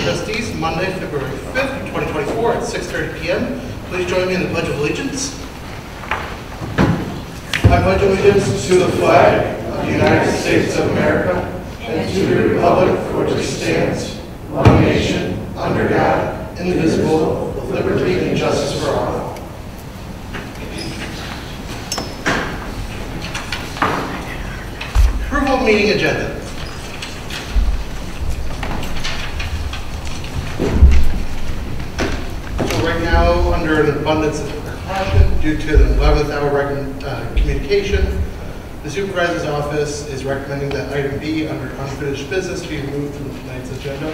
of Trustees, Monday, February 5th, 2024 at 6:30 p.m. Please join me in the Pledge of Allegiance. I pledge allegiance to the flag of the United States of America and to the republic for which it stands, one nation, under God, indivisible, with liberty and justice for all. Approval of meeting agenda. So right now, under an abundance of caution, due to the 11th hour communication, the supervisor's office is recommending that item B under unfinished business be removed from tonight's agenda.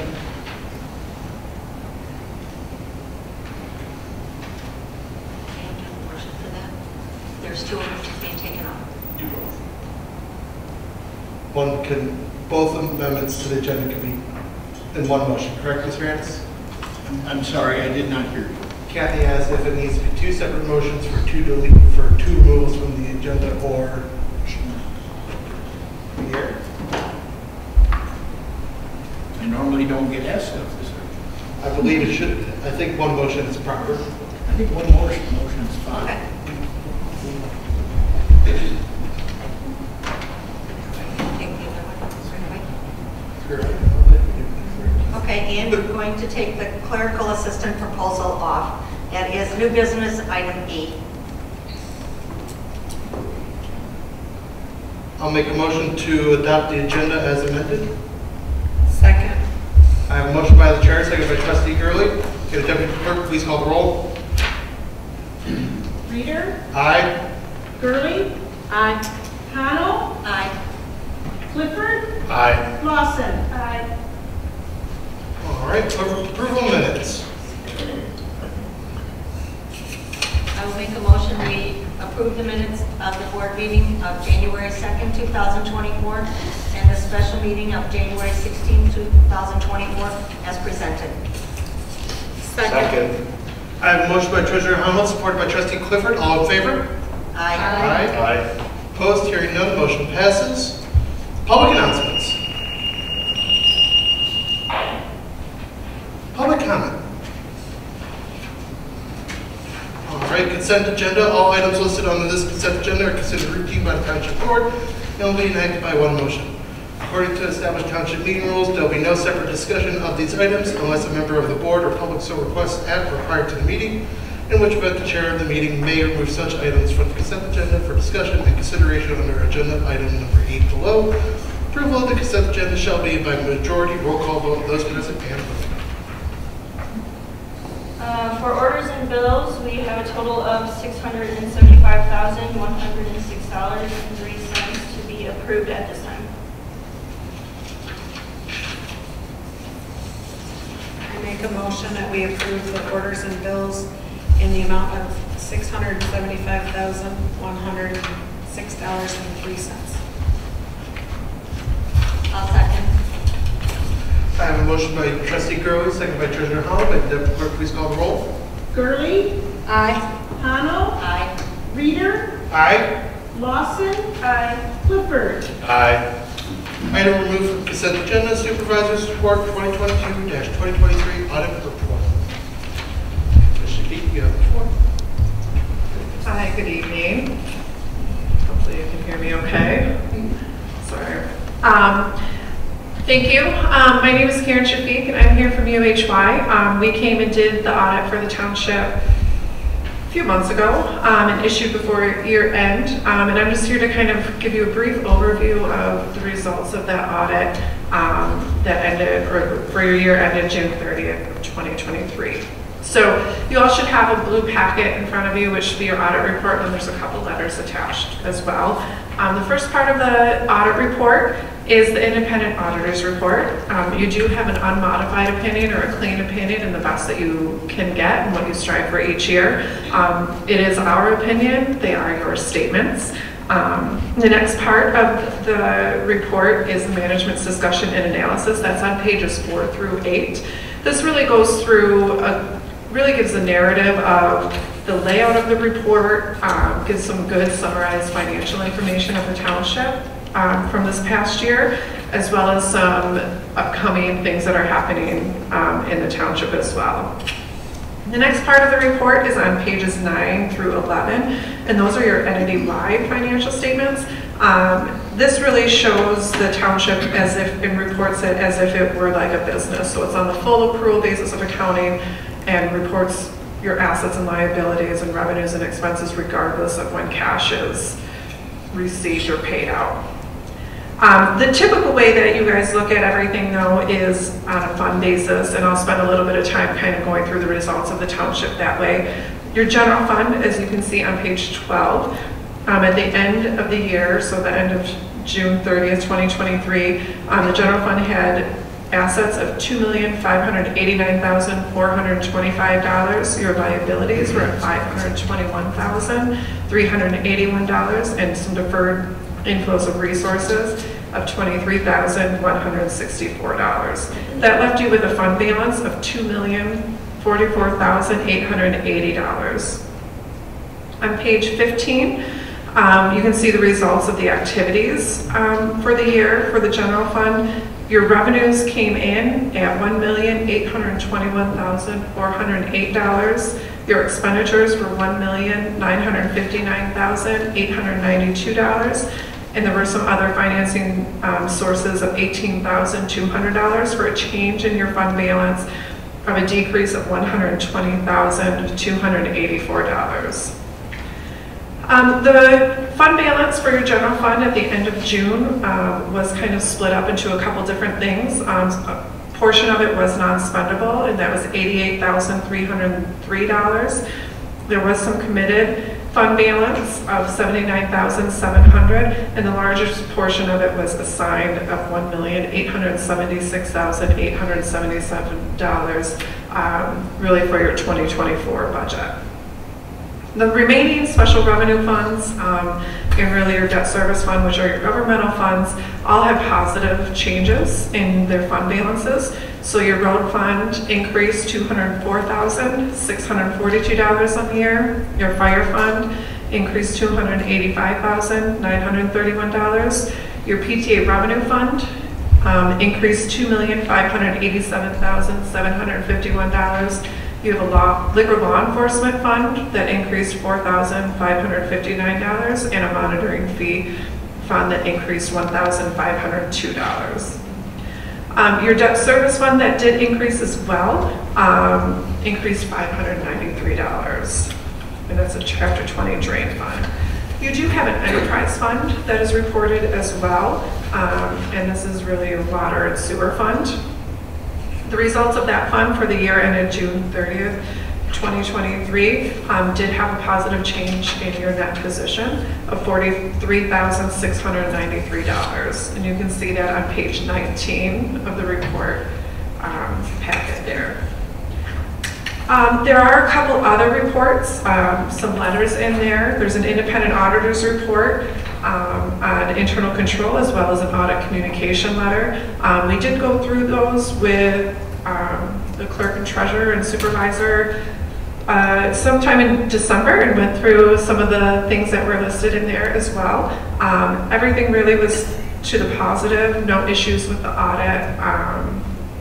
There's two of them being taken off. Do both. Both amendments to the agenda can be in one motion, correct, Ms. Rance? I'm sorry, I did not hear you. Kathy asked if it needs to be two separate motions for two removals from the agenda or here. I normally don't get asked of this. I believe it should. I think one motion is proper. I think one motion is fine. Okay. Okay, and we're going to take the clerical assistant proposal off. That is new business item E. I'll make a motion to adopt the agenda as amended. Second. I have a motion by the chair, seconded by Trustee Gurley. Can the deputy clerk please call the roll? Reader. Aye. Gurley. Aye. Connell. Aye. Clifford. Aye. Lawson. Aye. All right, approval minutes. I will make a motion we approve the minutes of the board meeting of January 2nd, 2024, and the special meeting of January 16th, 2024, as presented. Second. I have a motion by Treasurer Hamel, supported by Trustee Clifford. All in favor? Aye. Aye. Opposed? Hearing none, the motion passes. Public announcements. Public comment. All right, consent agenda. All items listed on this consent agenda are considered routine by the Township Board and will be enacted by one motion. According to established Township meeting rules, there will be no separate discussion of these items unless a member of the board or public so requests at or prior to the meeting, in which event the chair of the meeting may remove such items from the consent agenda for discussion and consideration under agenda item number 8 below. Approval of the consent agenda shall be by majority roll call vote of those present and voting. For orders and bills, we have a total of $675,106.03 to be approved at this time. I make a motion that we approve the orders and bills in the amount of $675,106.03. I'll second. I have a motion by Trustee Gurley, second by Treasurer Hamel. May the deputy clerk please call the roll. Gurley. Aye. Connell. Aye. Reader. Aye. Lawson. Aye. Clifford. Aye. Item removed from consent agenda, Supervisor's Report 2022-2023 Audit Report. Mr. Keith, you have the floor. Hi, good evening. Hopefully you can hear me okay. Sorry. Thank you. My name is Karen Shafiq and I'm here from UHY. We came and did the audit for the township a few months ago and issued before year end. And I'm just here to kind of give you a brief overview of the results of that audit that ended, or for your year ended June 30th of 2023. So you all should have a blue packet in front of you, which should be your audit report, and there's a couple letters attached as well. The first part of the audit report is the independent auditor's report. You do have an unmodified opinion or a clean opinion, and the best that you can get and what you strive for each year. It is our opinion, they are your statements. The next part of the report is the management's discussion and analysis. That's on pages 4 through 8. This really goes through, really gives a narrative of the layout of the report, gives some good summarized financial information of the township. from this past year, as well as some upcoming things that are happening in the township as well. The next part of the report is on pages 9 through 11, and those are your entity-wide financial statements. This really shows the township as if, and reports it as if it were like a business. So it's on the full accrual basis of accounting and reports your assets and liabilities and revenues and expenses regardless of when cash is received or paid out. The typical way that you guys look at everything though is on a fund basis, and I'll spend a little bit of time kind of going through the results of the township that way. Your general fund, as you can see on page 12, at the end of the year, so the end of June 30th, 2023, the general fund had assets of $2,589,425. Your liabilities were at $521,381, and some deferred inflows of resources of $23,164. That left you with a fund balance of $2,044,880. On page 15, you can see the results of the activities for the year for the general fund. Your revenues came in at $1,821,408. Your expenditures were $1,959,892. And there were some other financing sources of $18,200 for a change in your fund balance of a decrease of $120,284. The fund balance for your general fund at the end of June was kind of split up into a couple different things. A portion of it was non-spendable, and that was $88,303. There was some committed fund balance of $79,700, and the largest portion of it was assigned of $1,876,877, really for your 2024 budget. The remaining special revenue funds and really your debt service fund, which are your governmental funds, all have positive changes in their fund balances. So your road fund increased $204,642 on the year. Your fire fund increased $285,931. Your PTA revenue fund increased $2,587,751. You have a liquor law enforcement fund that increased $4,559, and a monitoring fee fund that increased $1,502. Your debt service fund that did increase as well, increased $593, and that's a Chapter 20 drain fund. You do have an enterprise fund that is reported as well, and this is really a water and sewer fund. The results of that fund for the year ended June 30th, 2023 did have a positive change in your net position of $43,693. And you can see that on page 19 of the report packet there. There are a couple other reports, some letters in there. There's an independent auditor's report on internal control, as well as an audit communication letter. We did go through those with the clerk and treasurer and supervisor sometime in December, and went through some of the things that were listed in there as well. Everything really was to the positive, no issues with the audit,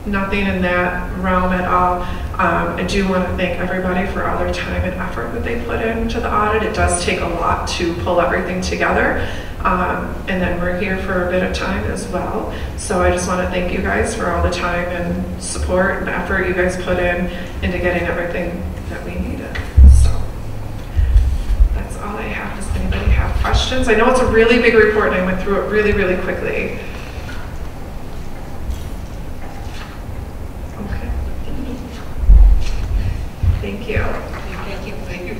nothing in that realm at all. I do want to thank everybody for all their time and effort that they put into the audit. It does take a lot to pull everything together, and then we're here for a bit of time as well. So I just want to thank you guys for all the time and support and effort you guys put in into getting everything that we needed. So that's all I have. Does anybody have questions? I know it's a really big report, and I went through it really, really quickly. Thank you. Thank you. Thank you.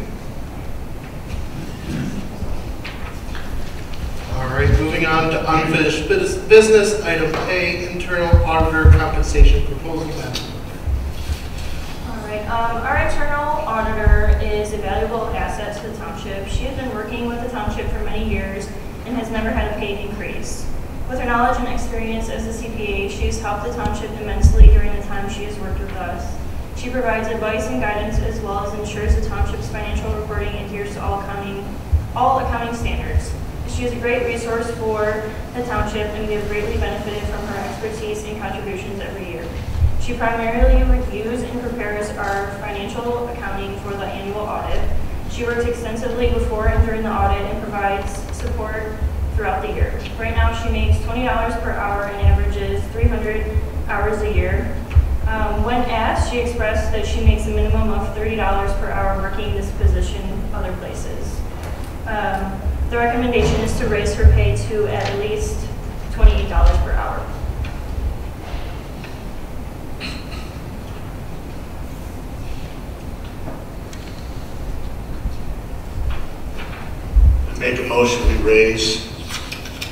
All right, moving on to unfinished business. Item A, internal auditor compensation proposal. All right, our internal auditor is a valuable asset to the township. She has been working with the township for many years and has never had a pay increase. With her knowledge and experience as a CPA, she has helped the township immensely during the time she has worked with us. She provides advice and guidance, as well as ensures the township's financial reporting adheres to all accounting standards. She is a great resource for the township, and we have greatly benefited from her expertise and contributions every year. She primarily reviews and prepares our financial accounting for the annual audit. She works extensively before and during the audit and provides support throughout the year. Right now, she makes $20 per hour and averages 300 hours a year. When asked, she expressed that she makes a minimum of $30 per hour working this position other places. The recommendation is to raise her pay to at least $28 per hour. Make a motion, we raise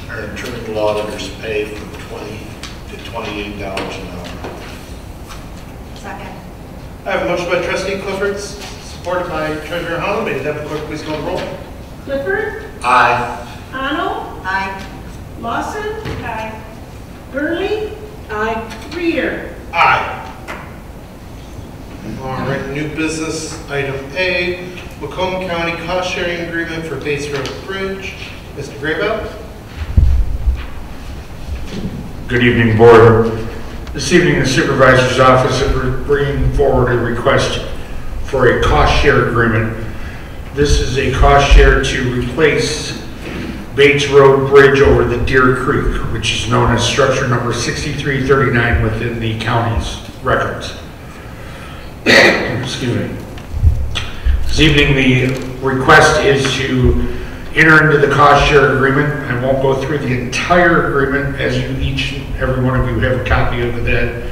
our internal auditor's pay from $20 to $28 an hour. Second. I have a motion by trustee Clifford, supported by treasurer Hahn. May the deputy clerk please call the roll. Clifford, Aye. Arnold, Aye. Lawson, Aye. Gurley, Aye. Reader. Aye. All right, new business, item A, Macomb County cost sharing agreement for Bates Road Bridge. Mr. Graybell? Good evening, Board. This evening, the Supervisor's Office is bringing forward a request for a cost share agreement. This is a cost share to replace Bates Road Bridge over the Deer Creek, which is known as structure number 6339 within the county's records. Excuse me. This evening, the request is to enter into the cost share agreement. I won't go through the entire agreement, as you each and every one of you have a copy of that.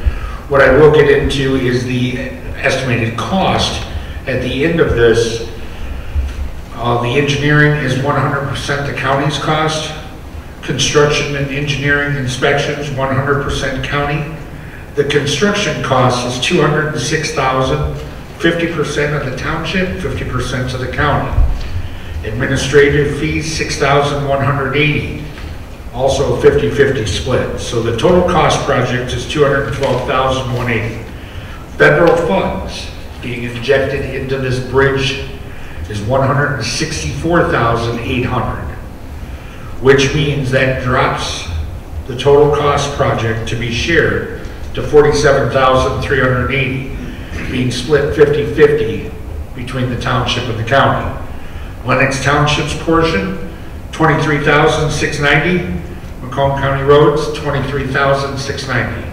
What I will get into is the estimated cost at the end of this. The engineering is 100% the county's cost. Construction and engineering inspections, 100% county. The construction cost is $206,000, 50% of the township, 50% to the county. Administrative fees, $6,180, also 50-50 split. So the total cost project is $212,180. Federal funds being injected into this bridge is $164,800, which means that drops the total cost project to be shared to $47,380, being split 50-50 between the township and the county. Lenox Township's portion, $23,690. Macomb County Roads, $23,690.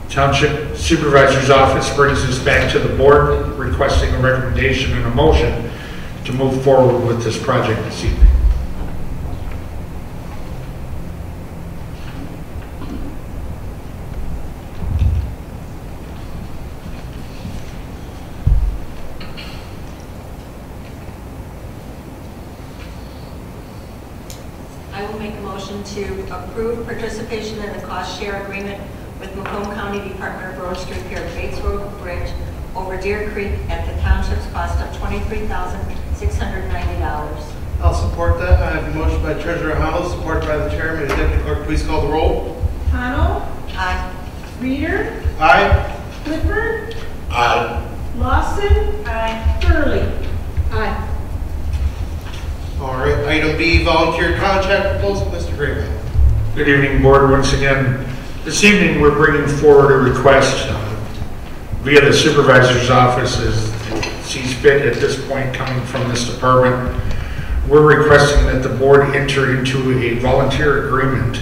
Township Supervisor's Office brings this back to the board, requesting a recommendation and a motion to move forward with this project this evening. I will make a motion to approve participation in the cost share agreement with Macomb County Department of Roads to repair Bates Road Bridge over Deer Creek at the township's cost of $23,690. I'll support that. I have a motion by treasurer Hahn, supported by the chair. May the deputy clerk please call the roll. Arnold, Aye. Reader, Aye. Clifford, Aye. Lawson, Aye. Gurley. Aye. All right, item B, volunteer contract proposal. Mr. Graybell. Good evening, Board. Once again, this evening we're bringing forward a request via the Supervisor's Office as sees fit at this point coming from this department. We're requesting that the board enter into a volunteer agreement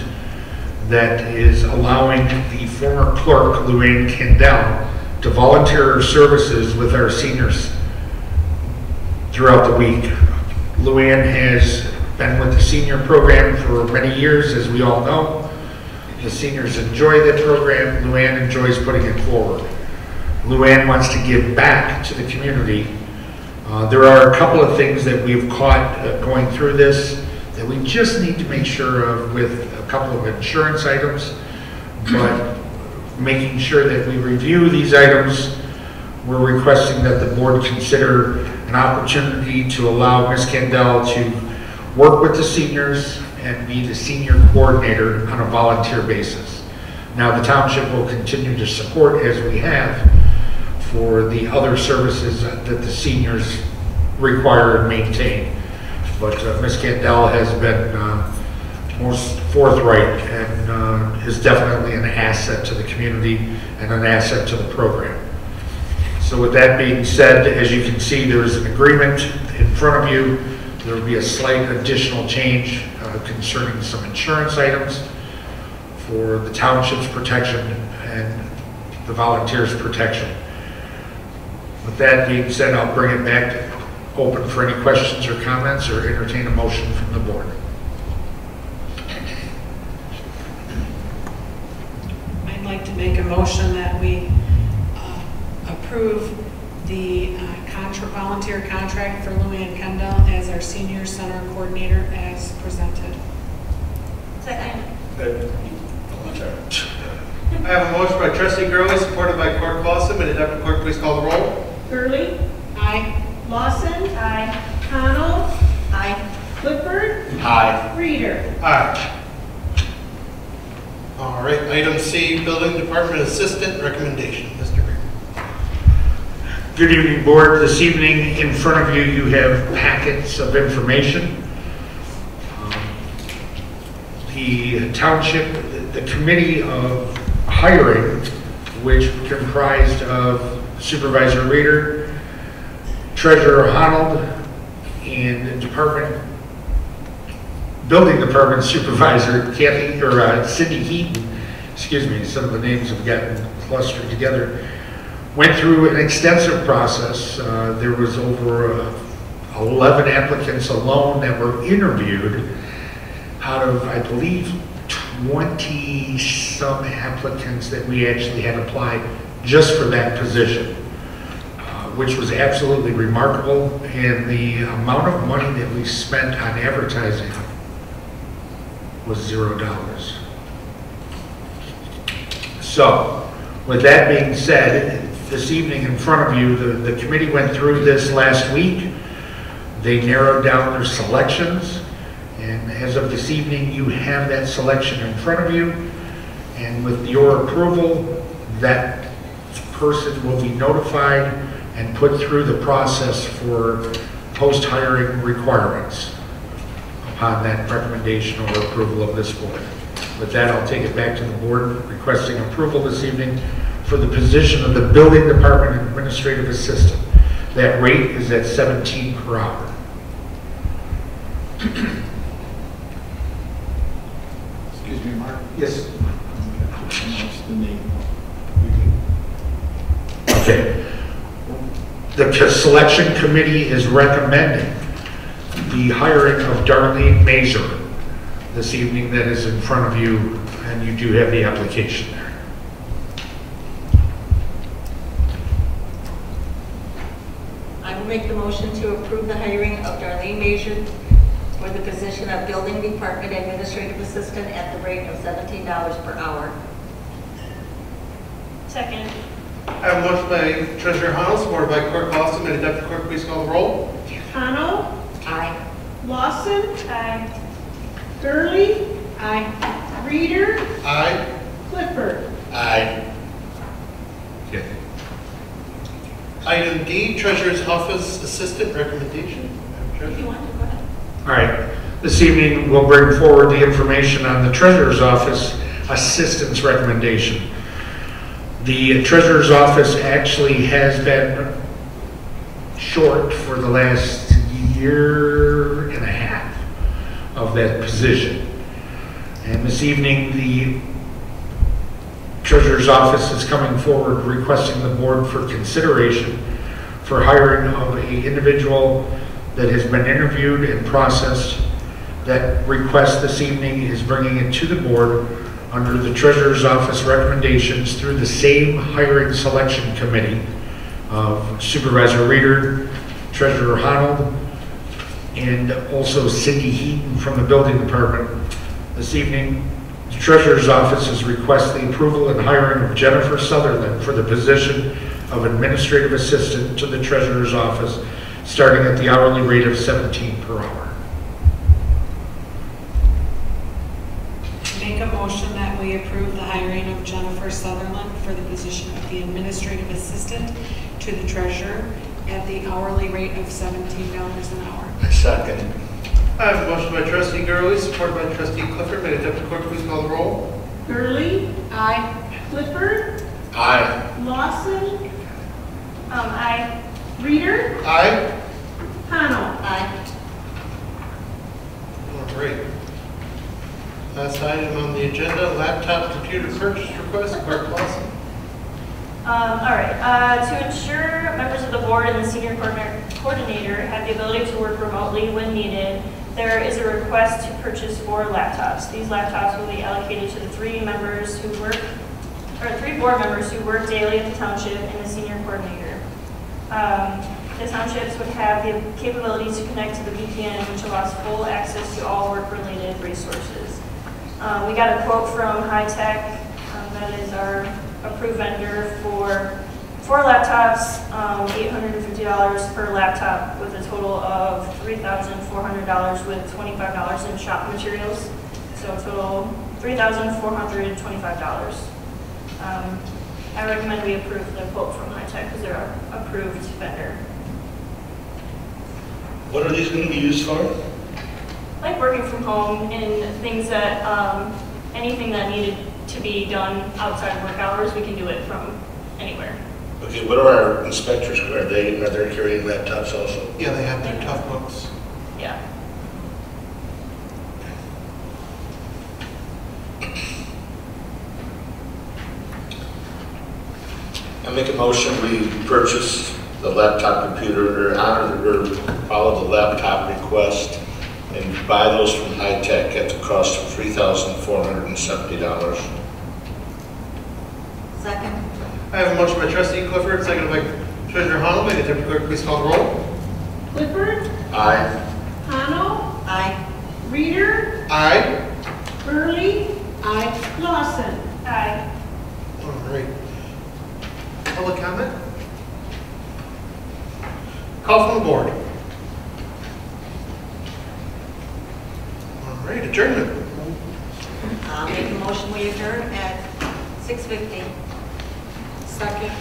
that is allowing the former clerk, Luann Kendall, to volunteer her services with our seniors throughout the week. Luann has been with the senior program for many years, as we all know. The seniors enjoy that program. Luann enjoys putting it forward. Luann wants to give back to the community. There are a couple of things that we've caught going through this that we just need to make sure of with a couple of insurance items, but making sure that we review these items. We're requesting that the board consider an opportunity to allow Ms. Kendall to work with the seniors and be the senior coordinator on a volunteer basis. Now, the township will continue to support, as we have, for the other services that the seniors require and maintain. But Ms. Candell has been most forthright and is definitely an asset to the community and an asset to the program. So with that being said, as you can see, there is an agreement in front of you. There will be a slight additional change concerning some insurance items for the township's protection and the volunteers' protection. With that being said, I'll bring it back open for any questions or comments or entertain a motion from the board. I'd like to make a motion that we approve the volunteer contract for Luann Kendall as our senior center coordinator as presented. Second. I have a motion by trustee Gurley, supported by clerk Clausen. May the deputy clerk please call the roll. Gurley, Aye. Lawson, Aye. Connell, Aye. Clifford, Aye. Reader. Aye. All right, item C, building department assistant recommendation. Mr. Green. Good evening, board. This evening in front of you, you have packets of information. The township, the committee of hiring, which comprised of Supervisor Reader, Treasurer Honold, and Building Department Supervisor Cindy Heaton, excuse me, some of the names have gotten clustered together, went through an extensive process. There was over 11 applicants alone that were interviewed out of, I believe, 20-some applicants that we actually had applied just for that position, which was absolutely remarkable. And the amount of money that we spent on advertising was $0. So, with that being said, this evening in front of you, the committee went through this last week. They narrowed down their selections. And as of this evening, you have that selection in front of you. And with your approval, that person will be notified and put through the process for post-hiring requirements upon that recommendation or approval of this board. With that, I'll take it back to the board requesting approval this evening for the position of the Building Department Administrative Assistant. That rate is at $17 per hour. Excuse me, Mark. Yes. What's the name? Okay. The selection committee is recommending the hiring of Darlene Mazur this evening. That is in front of you, and you do have the application there. I will make the motion to approve the hiring of Darlene Mazur for the position of Building Department Administrative Assistant at the rate of $17 per hour. Second. I have a motion by treasurer Honold, supported by clerk Clausen. May the deputy clerk please call the roll. Connell, Aye. Lawson, Aye. Gurley, Aye. Reader, Aye. Clifford. Aye. Okay. Item D, treasurer's office assistant recommendation. Madam If Treasurer. you want to, go ahead. All right. This evening, we'll bring forward the information on the Treasurer's Office Assistance recommendation. The Treasurer's Office actually has been short for the last year and a half of that position. And this evening, the Treasurer's Office is coming forward requesting the board for consideration for hiring of an individual that has been interviewed and processed. That request this evening is bringing it to the board under the Treasurer's Office recommendations through the same hiring selection committee of Supervisor Reader, Treasurer Honold, and also Cindy Heaton from the Building Department. This evening, the Treasurer's Office is requesting the approval and hiring of Jennifer Sutherland for the position of Administrative Assistant to the Treasurer's Office, starting at the hourly rate of $17 per hour. Make a motion that we approve the hiring of Jennifer Sutherland for the position of the administrative assistant to the treasurer at the hourly rate of $17 an hour. I second. I have a motion by trustee Gurley, supported by trustee Clifford. May the deputy clerk please call the roll? Gurley, Aye. Clifford, Aye. Lawson, Aye. Reader, Aye. Connell. Aye. All right. Last item on the agenda, laptop computer purchase request, Clerk Lawson. All right, to ensure members of the board and the senior coordinator have the ability to work remotely when needed, there is a request to purchase 4 laptops. These laptops will be allocated to the 3 board members who work daily at the township and the senior coordinator. The townships would have the capability to connect to the VPN, which allows full access to all work-related resources. We got a quote from High Tech, that is our approved vendor, for 4 laptops, $850 per laptop, with a total of $3,400 with $25 in shop materials. So total $3,425. I recommend we approve the quote from High Tech because they're our approved vendor. What are these going to be used for? Like working from home and things that, anything that needed to be done outside of work hours, we can do it from anywhere. Okay, what are our inspectors, are they carrying laptops also? Yeah, they have their tough books. Yeah. I make a motion, we purchase the laptop computer, or follow the laptop request and buy those from High Tech at the cost of $3,470. Second. I have a motion by trustee Clifford, seconded by treasurer Hunnell. May the deputy clerk please call the roll? Clifford, Aye. Connell, Aye. Reader, Aye. Gurley, Aye. Lawson. Aye. All right. Public comment? Call from the board. All right, adjournment. I'll make a motion we adjourn at 6:50. Second.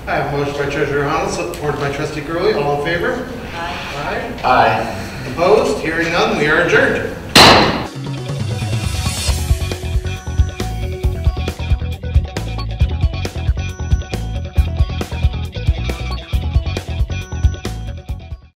I have a motion by treasurer Hunnell, supported by trustee Gurley. All in favor? Aye. Aye. Aye. Opposed? Hearing none, we are adjourned.